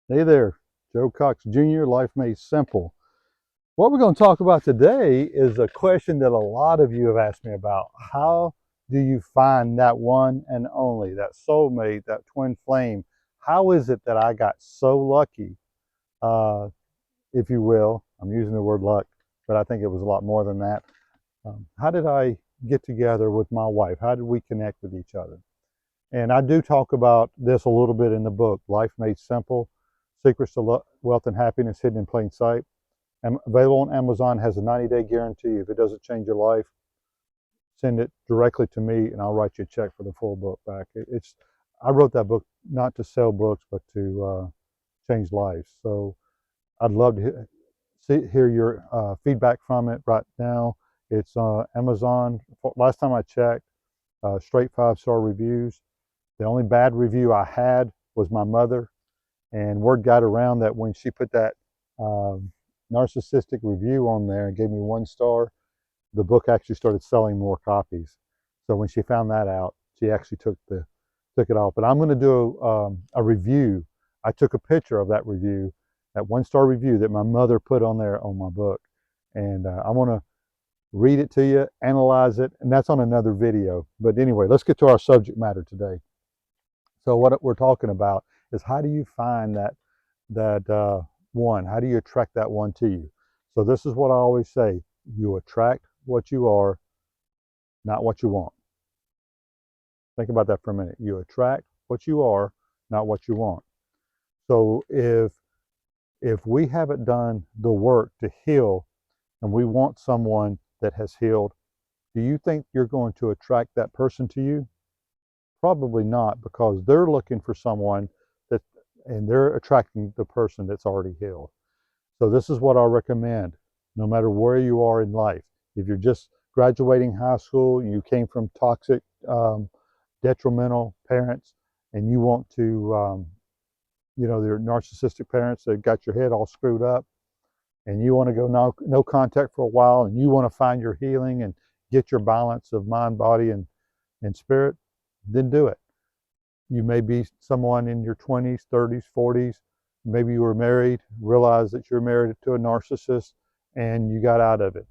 Hey there, Joe Cox Jr., Life Made Simple. What we're going to talk about today is a question that a lot of you have asked me about. How do you find that one and only, that soulmate, that twin flame? How is it that I got so lucky, uh, if you will? I'm using the word luck, but I think it was a lot more than that. How did I get together with my wife? How did we connect with each other? And I do talk about this a little bit in the book, Life Made Simple, Secrets to Wealth and Happiness Hidden in Plain Sight. Available on Amazon, has a 90-day guarantee. If it doesn't change your life, send it directly to me and I'll write you a check for the full book back. I wrote that book not to sell books, but to change lives. So I'd love to hear your feedback from it right now. It's Amazon. Last time I checked, straight 5-star reviews. The only bad review I had was my mother, and word got around that when she put that narcissistic review on there and gave me 1 star, the book actually started selling more copies. So when she found that out, she actually took it off. But I'm going to do a review. I took a picture of that review, that 1-star review that my mother put on there on my book, and I want to read it to you, analyze it, and that's on another video. But anyway, let's get to our subject matter today. So what we're talking about is, how do you find that one? How do you attract that one to you? So this is what I always say: you attract what you are, not what you want. Think about that for a minute. You attract what you are, not what you want. So if we haven't done the work to heal, and we want someone that has healed, do you think you're going to attract that person to you? Probably not, because they're looking for someone that, and they're attracting the person that's already healed. So this is what I recommend, no matter where you are in life. If you're just graduating high school, you came from toxic, detrimental parents, and you want to, they're narcissistic parents that got your head all screwed up, and you want to go no contact for a while, and you want to find your healing and get your balance of mind, body, and spirit, then do it. You may be someone in your 20s, 30s, 40s. Maybe you were married, realized that you're married to a narcissist, and you got out of it.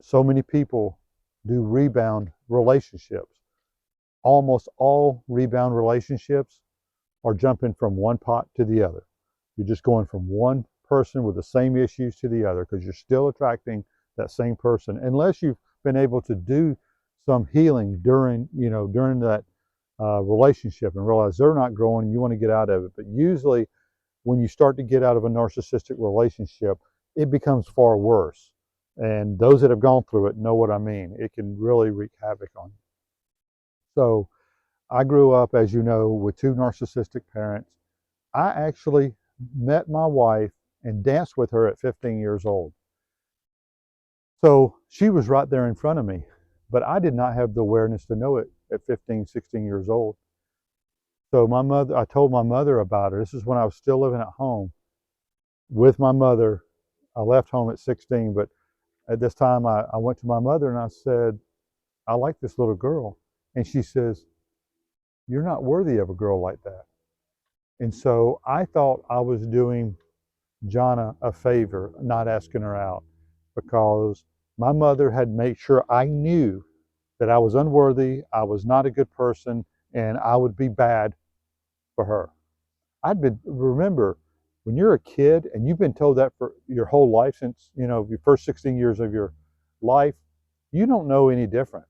So many people do rebound relationships. Almost all rebound relationships are jumping from one pot to the other. You're just going from one person with the same issues to the other, because you're still attracting that same person, unless you've been able to do some healing during that relationship and realize they're not growing and you want to get out of it. But usually when you start to get out of a narcissistic relationship, it becomes far worse. And those that have gone through it know what I mean. It can really wreak havoc on you. So I grew up, as you know, with 2 narcissistic parents. I actually met my wife and danced with her at 15 years old. So she was right there in front of me, but I did not have the awareness to know it at 15, 16 years old. So I told my mother about her. This is when I was still living at home with my mother. I left home at 16, but at this time I went to my mother and I said, I like this little girl. And she says, you're not worthy of a girl like that. And so I thought I was doing Jana a favor, not asking her out, because my mother had made sure I knew that I was unworthy, I was not a good person, and I would be bad for her. Remember, when you're a kid and you've been told that for your whole life, since, your first 16 years of your life, you don't know any different.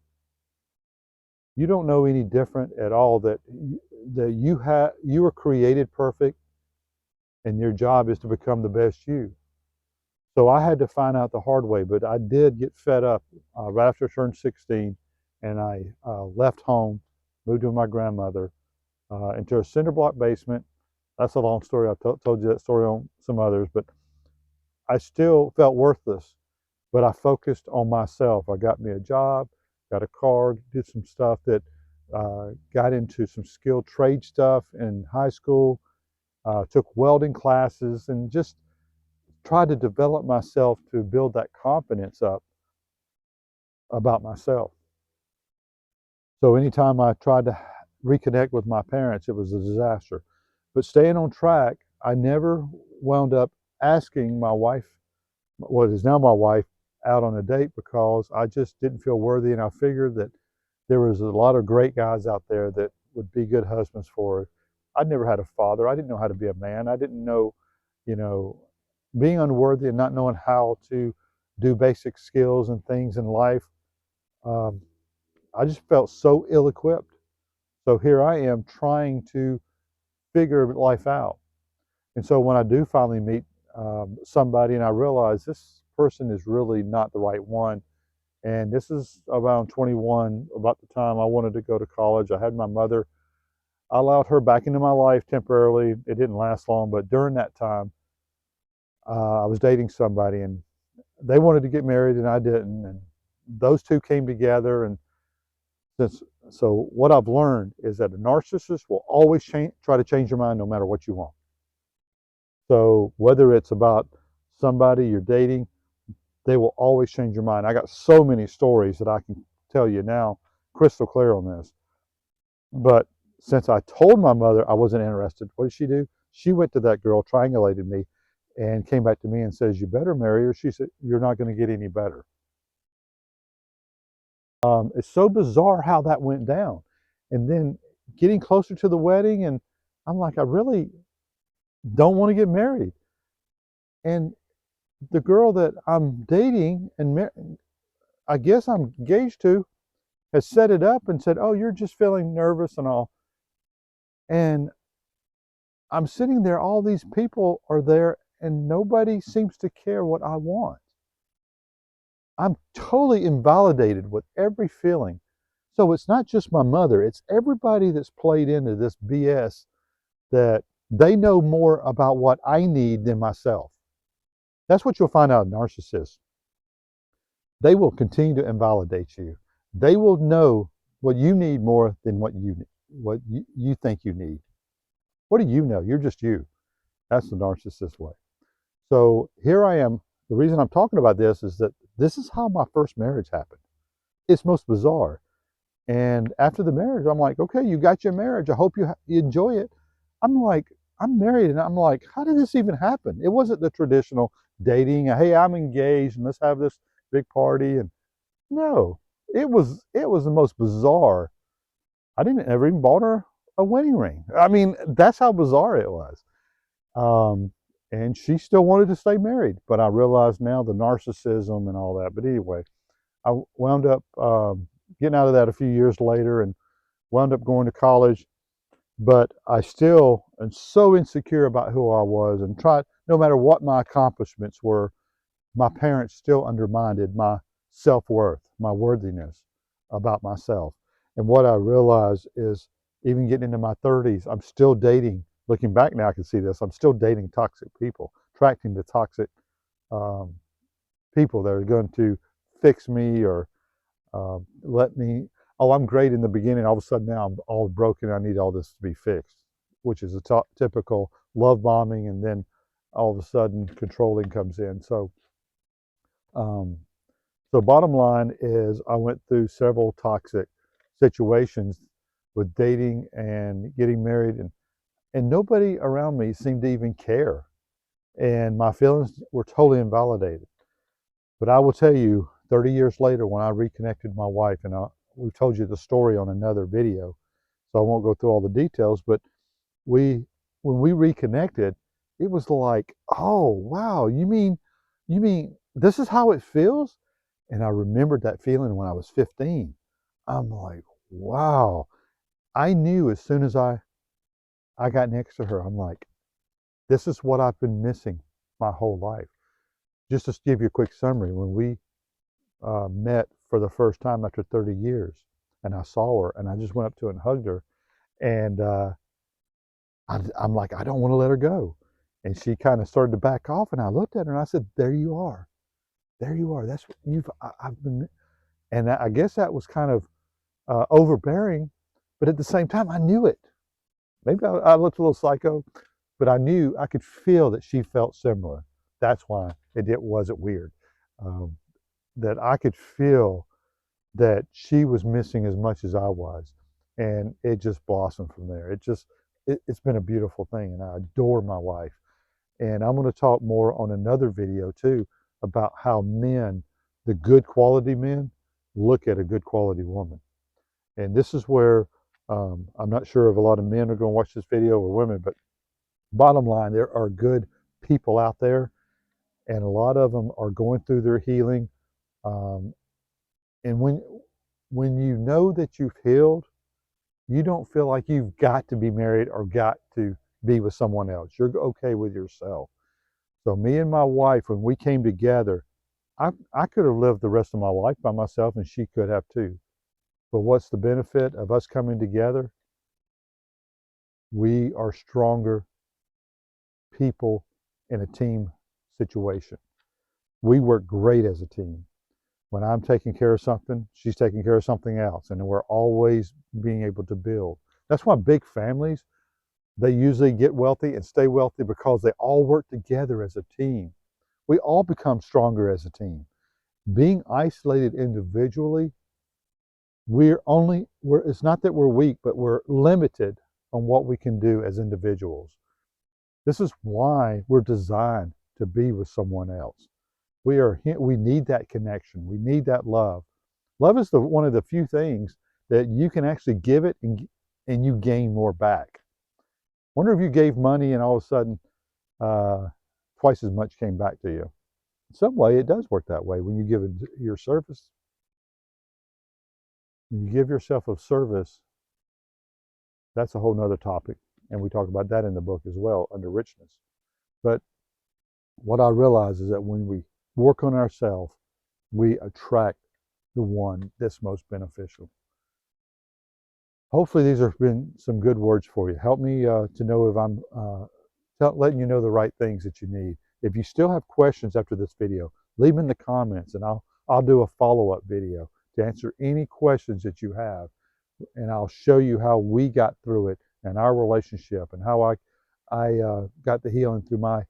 You don't know any different at all, that you were created perfect, and your job is to become the best you. So I had to find out the hard way, but I did get fed up right after I turned 16, and I left home, moved with my grandmother into a cinder block basement. That's a long story. I told you that story on some others, but I still felt worthless. But I focused on myself. I got me a job, got a car, did some stuff that got into some skilled trade stuff in high school, took welding classes, and just tried to develop myself to build that confidence up about myself. So anytime I tried to reconnect with my parents, it was a disaster. But staying on track, I never wound up asking my wife, what is now my wife, out on a date because I just didn't feel worthy, and I figured that there was a lot of great guys out there that would be good husbands for her. I'd never had a father. I didn't know how to be a man. I didn't know, you know, being unworthy and not knowing how to do basic skills and things in life. Um, I just felt so ill-equipped. So here I am trying to figure life out. And so when I do finally meet somebody and I realize this person is really not the right one, and this is around 21, about the time I wanted to go to college. I had my mother. I allowed her back into my life temporarily. It didn't last long, but during that time, I was dating somebody, and they wanted to get married, and I didn't. And those two came together, and since so what I've learned is that a narcissist will always try to change your mind no matter what you want. So whether it's about somebody you're dating, they will always change your mind. I got so many stories that I can tell you now, crystal clear on this. But since I told my mother I wasn't interested, what did she do? She went to that girl, triangulated me, and came back to me and says, "You better marry her." She said, "You're not going to get any better." It's so bizarre how that went down. And then getting closer to the wedding, and I'm like, I really don't want to get married. And the girl that I'm dating and I guess I'm engaged to has set it up and said, "Oh, you're just feeling nervous and all." And I'm sitting there, all these people are there, and nobody seems to care what I want. I'm totally invalidated with every feeling. So it's not just my mother, it's everybody that's played into this BS that they know more about what I need than myself. That's what you'll find out in narcissists. They will continue to invalidate you. They will know what you need more than what you think you need. What do you know? You're just you. That's the narcissist way. So here I am. The reason I'm talking about this is that this is how my first marriage happened. It's most bizarre. And after the marriage, I'm like, okay, you got your marriage. I hope you enjoy it. I'm like, I'm married, and I'm like, how did this even happen? It wasn't the traditional dating. Hey, I'm engaged, and let's have this big party. And no, it was the most bizarre. I didn't ever even bought her a wedding ring. I mean, that's how bizarre it was. Um, and she still wanted to stay married, but I realized now the narcissism and all that. But anyway, I wound up getting out of that a few years later and wound up going to college. But I still am so insecure about who I was, and tried, no matter what my accomplishments were, my parents still undermined my self-worth, my worthiness about myself. And what I realized is, even getting into my 30s, I'm still dating. Looking back now, I can see this. I'm still dating toxic people, attracting the toxic um, people that are going to fix me or let me. Oh, I'm great in the beginning. All of a sudden now I'm all broken. I need all this to be fixed, which is a typical love bombing, and then all of a sudden controlling comes in. Um, so bottom line is, I went through several toxic situations with dating and getting married, and nobody around me seemed to even care. And my feelings were totally invalidated. But I will tell you, 30 years later, when I reconnected my wife, and we've told you the story on another video, so I won't go through all the details, but we, when we reconnected, it was like, oh, wow, you mean this is how it feels? And I remembered that feeling when I was 15. I'm like, wow. I knew as soon as I got next to her, I'm like, this is what I've been missing my whole life. Just to give you a quick summary, when we met for the first time after 30 years, and I saw her, and I just went up to her and hugged her, and I'm like, I don't want to let her go. And she kind of started to back off, and I looked at her and I said, there you are. There you are. That's what I've been. And I guess that was kind of overbearing, but at the same time, I knew it. Maybe I looked a little psycho, but I knew, I could feel that she felt similar. That's why it wasn't weird. Um, that I could feel that she was missing as much as I was. And it just blossomed from there. it's been a beautiful thing, and I adore my wife. And I'm going to talk more on another video too about how men, the good quality men, look at a good quality woman. And this is where I'm not sure if a lot of men are going to watch this video or women, but bottom line, there are good people out there, and a lot of them are going through their healing. Um, and when you know that you've healed, you don't feel like you've got to be married or got to be with someone else. You're okay with yourself. So me and my wife, when we came together, I could have lived the rest of my life by myself, and she could have too. But what's the benefit of us coming together? We are stronger people in a team situation. We work great as a team. When I'm taking care of something, she's taking care of something else, and we're always being able to build. That's why big families, they usually get wealthy and stay wealthy, because they all work together as a team. We all become stronger as a team. Being isolated individually, it's not that we're weak, but we're limited on what we can do as individuals. This is why we're designed to be with someone else. We need that connection. We need that love. Love is one of the few things that you can actually give it, and you gain more back. Wonder if you gave money and all of a sudden twice as much came back to you. In some way, it does work that way. When you give your service, when you give yourself a service, that's a whole nother topic. And we talk about that in the book as well, under richness. But what I realize is that when we work on ourselves, we attract the one that's most beneficial. Hopefully these have been some good words for you. Help me to know if I'm letting you know the right things that you need. If you still have questions after this video, leave them in the comments, and I'll do a follow-up video to answer any questions that you have, and I'll show you how we got through it and our relationship, and how I got the healing through my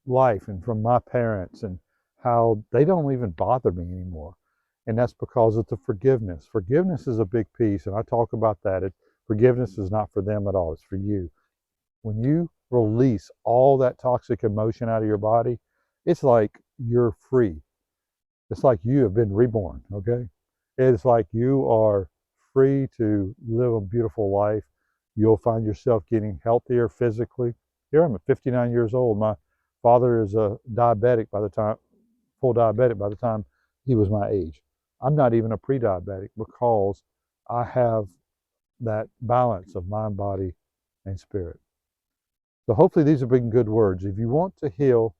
life and from my parents, and how they don't even bother me anymore. And that's because of the forgiveness. Forgiveness is a big piece, and I talk about that. Forgiveness is not for them at all, it's for you. When you release all that toxic emotion out of your body, it's like you're free. It's like you have been reborn, okay? It's like you are free to live a beautiful life. You'll find yourself getting healthier physically. Here I'm at 59 years old. My father is a diabetic full diabetic by the time he was my age. I'm not even a pre-diabetic, because I have that balance of mind, body, and spirit. So hopefully these have been good words. If you want to heal,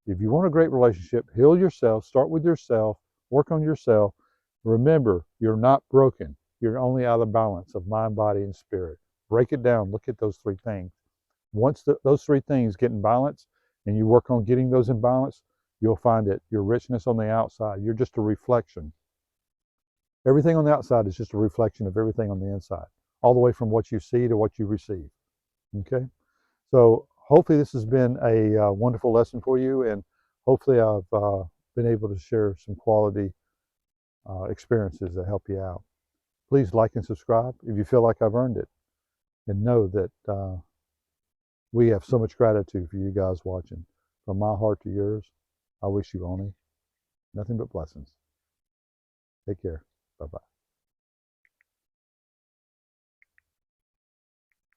if you want a great relationship, heal yourself, start with yourself, work on yourself. Remember, you're not broken. You're only out of balance of mind, body, and spirit. Break it down. Look at those three things. Once those three things get in balance, and you work on getting those in balance, you'll find that your richness on the outside, you're just a reflection. Everything on the outside is just a reflection of everything on the inside, all the way from what you see to what you receive. Okay? So hopefully this has been a wonderful lesson for you, and hopefully I've been able to share some quality experiences that help you out. Please like and subscribe if you feel like I've earned it, and know that we have so much gratitude for you guys watching. From my heart to yours, I wish you only nothing but blessings. Take care. Bye-bye.